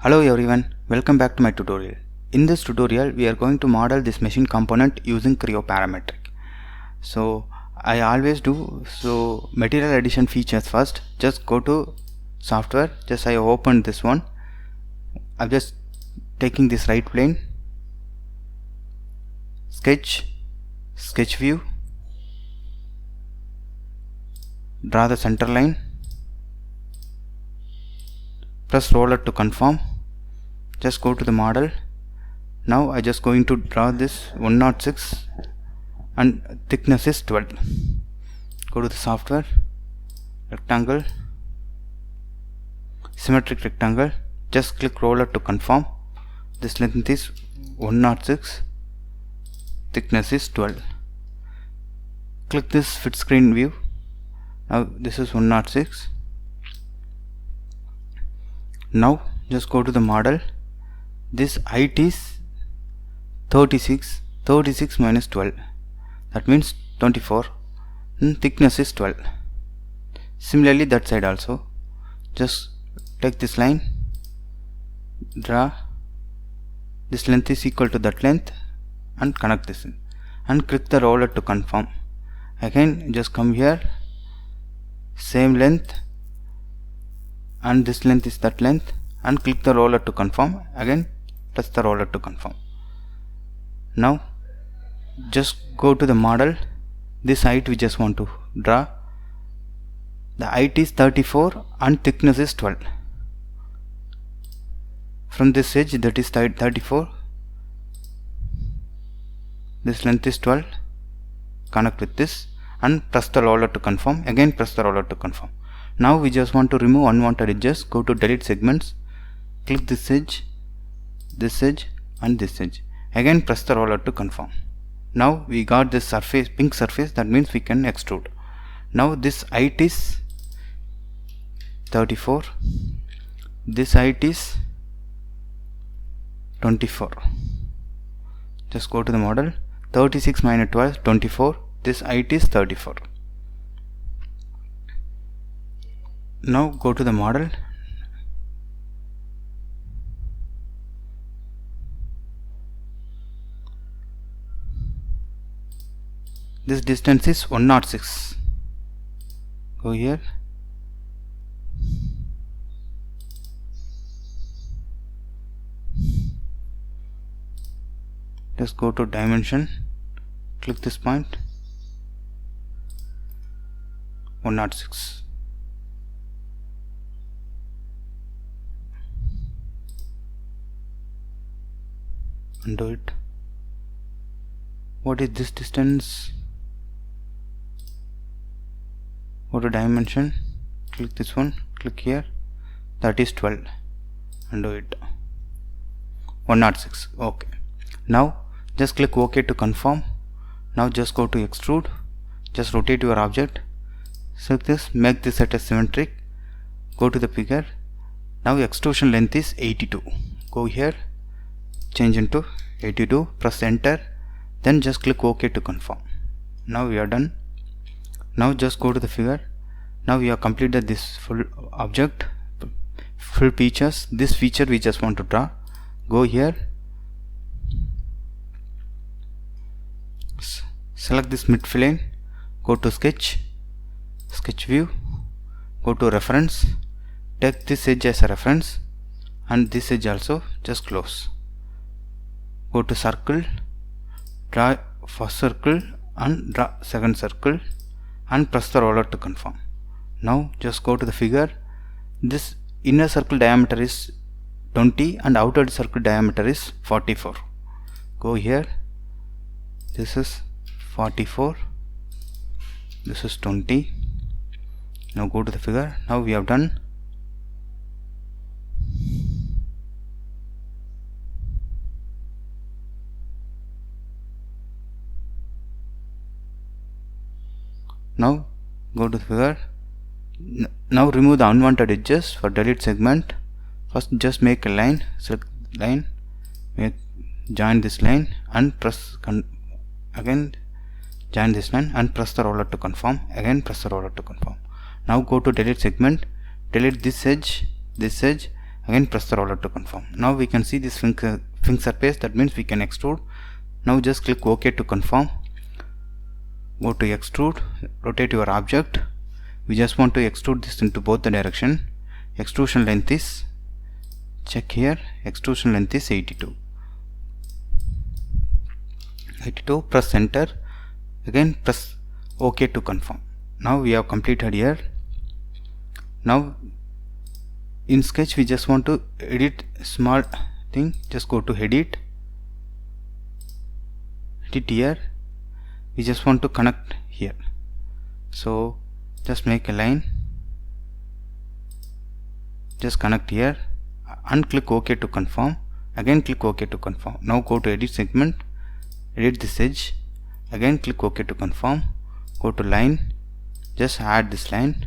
Hello everyone, welcome back to my tutorial. In this tutorial we are going to model this machine component using Creo Parametric. So I always do material addition features first. Just go to software, I opened this one. I'm just taking this right plane, sketch view, draw the center line, press roller to confirm. Just go to the model. Now I just going to draw this 106 and thickness is 12. Go to the software, rectangle, symmetric rectangle. Just click roller to confirm. This length is 106, thickness is 12. Click this fit screen view. Now this is 106. Now just go to the model. This height is 36 minus 12, that means 24, and thickness is 12. Similarly that side also, just take this line, draw, this length is equal to that length and connect this in, and click the roller to confirm. Again just come here, same length and this length is that length, and click the roller to confirm. Again press the roller to confirm. Now just go to the model. This height we just want to draw. The height is 34 and thickness is 12. From this edge, that is 34, this length is 12. Connect with this and press the roller to confirm. Again press the roller to confirm. Now we just want to remove unwanted edges. Go to delete segments, click this edge and this edge. Again press the roller to confirm. Now we got this surface, pink surface, that means we can extrude. Now this height is 34, this height is 24. Just go to the model, 36 minus 12, 24, this height is 34. Now go to the model. This distance is 106. Go here. Just go to dimension, click this point, 106. Undo it. What is this distance? Go to dimension, click this one, click here, that is 12. Undo it. 106. Okay. Now just click OK to confirm. Now just go to extrude, just rotate your object, select this, make this at a symmetric, go to the figure. Now extrusion length is 82. Go here, change into 82, press enter, then just click OK to confirm. Now we are done. Now just go to the figure. Now we have completed this full object, full features. This feature we just want to draw. Go here, select this midplane, go to sketch view, go to reference, take this edge as a reference and this edge also, just close. Go to circle, draw first circle and draw second circle and press the roller to confirm. Now just go to the figure. This inner circle diameter is 20 and outer circle diameter is 44. Go here, this is 44, this is 20. Now go to the figure. Now we have done. Now go to the figure. Now remove the unwanted edges. For delete segment, first just make a line, select line, join this line and press again join this line and press the roller to confirm. Again press the roller to confirm. Now go to delete segment, delete this edge again press the roller to confirm. Now we can see this fin surface, that means we can extrude. Now just click OK to confirm. Go to extrude, rotate your object. We just want to extrude this into both the direction. Extrusion length is, check here, extrusion length is 82. Press enter, again press OK to confirm. Now we have completed here. Now in Sketch we just want to edit small thing. Just go to edit here. We just want to connect here, so just make a line, just connect here and click OK to confirm. Again click OK to confirm. Now go to edit segment, edit this edge, again click OK to confirm. Go to line, just add this line,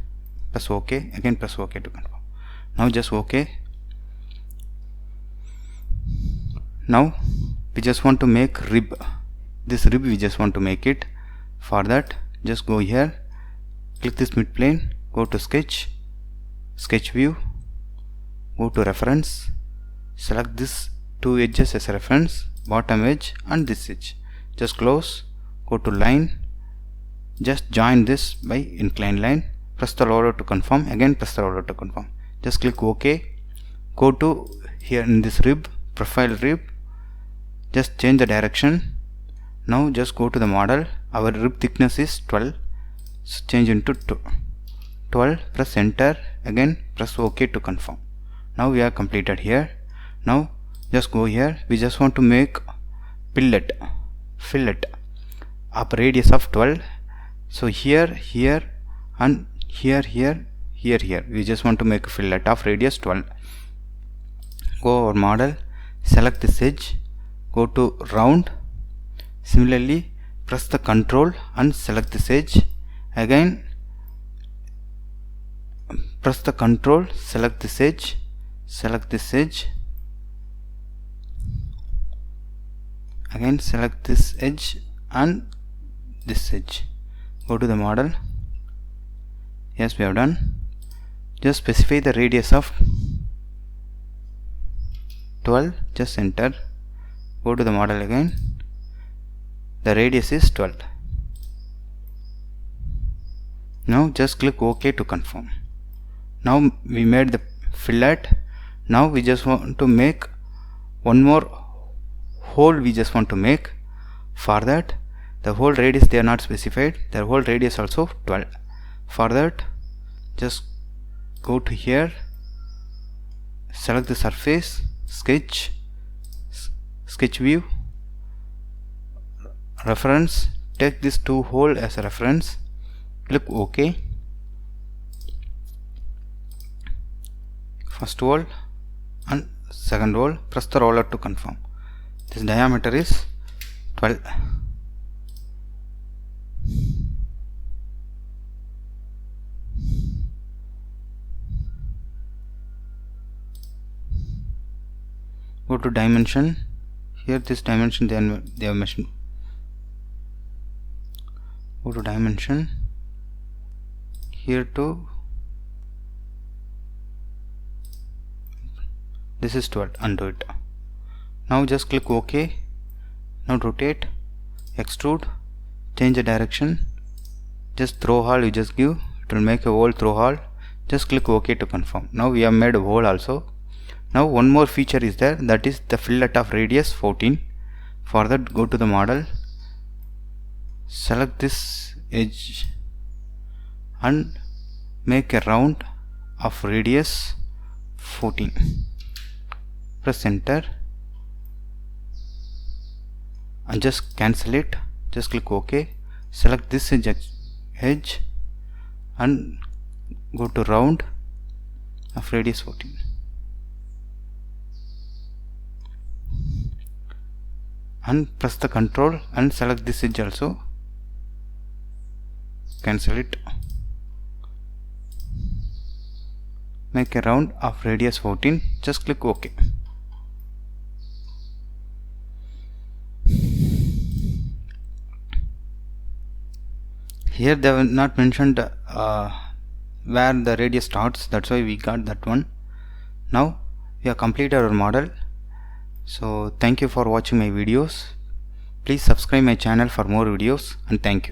press OK, again press OK to confirm. Now just OK. Now we just want to make rib. This rib we just want to make it. For that, just go here, click this mid plane, go to sketch, sketch view, go to reference, select this two edges as a reference, bottom edge and this edge. Just close, go to line, just join this by inclined line, press the roller to confirm, again press the roller to confirm. Just click OK. Go to here in this rib, profile rib, just change the direction. Now just go to the model. Our rib thickness is 12, so change into 12, press enter, again press OK to confirm. Now we are completed here. Now just go here, we just want to make fillet of radius of 12. So here and here we just want to make a fillet of radius 12. Go over model, select this edge, go to round. Similarly, press the control and select this edge. Again press the control, select this edge, again select this edge and this edge. Go to the model. Yes, we have done. Just specify the radius of 12, just enter. Go to the model again. The radius is 12. Now just click OK to confirm. Now we made the fillet. Now we just want to make one more hole. We just want to make. For that, the whole radius they are not specified, the whole radius also 12. For that, just go to here, select the surface, sketch view, reference, take this two hole as a reference, click OK. First hole and second hole, press the roller to confirm. This diameter is 12. Go to dimension. Here this dimension they have mentioned. Go to dimension. Here to this is 12. Undo it. Now just click OK. Now rotate, extrude, change the direction. Just throw hole you just give. It will make a hole throw hole. Just click OK to confirm. Now we have made a hole also. Now one more feature is there, that is the fillet of radius 14. For that, go to the model, select this edge and make a round of radius 14. Press enter and just cancel it. Just click OK. Select this edge and go to round of radius 14. And press the control and select this edge also. Cancel it. Make a round of radius 14. Just click OK. Here they have not mentioned where the radius starts, that's why we got that one. Now we have completed our model. So thank you for watching my videos. Please subscribe my channel for more videos, and thank you.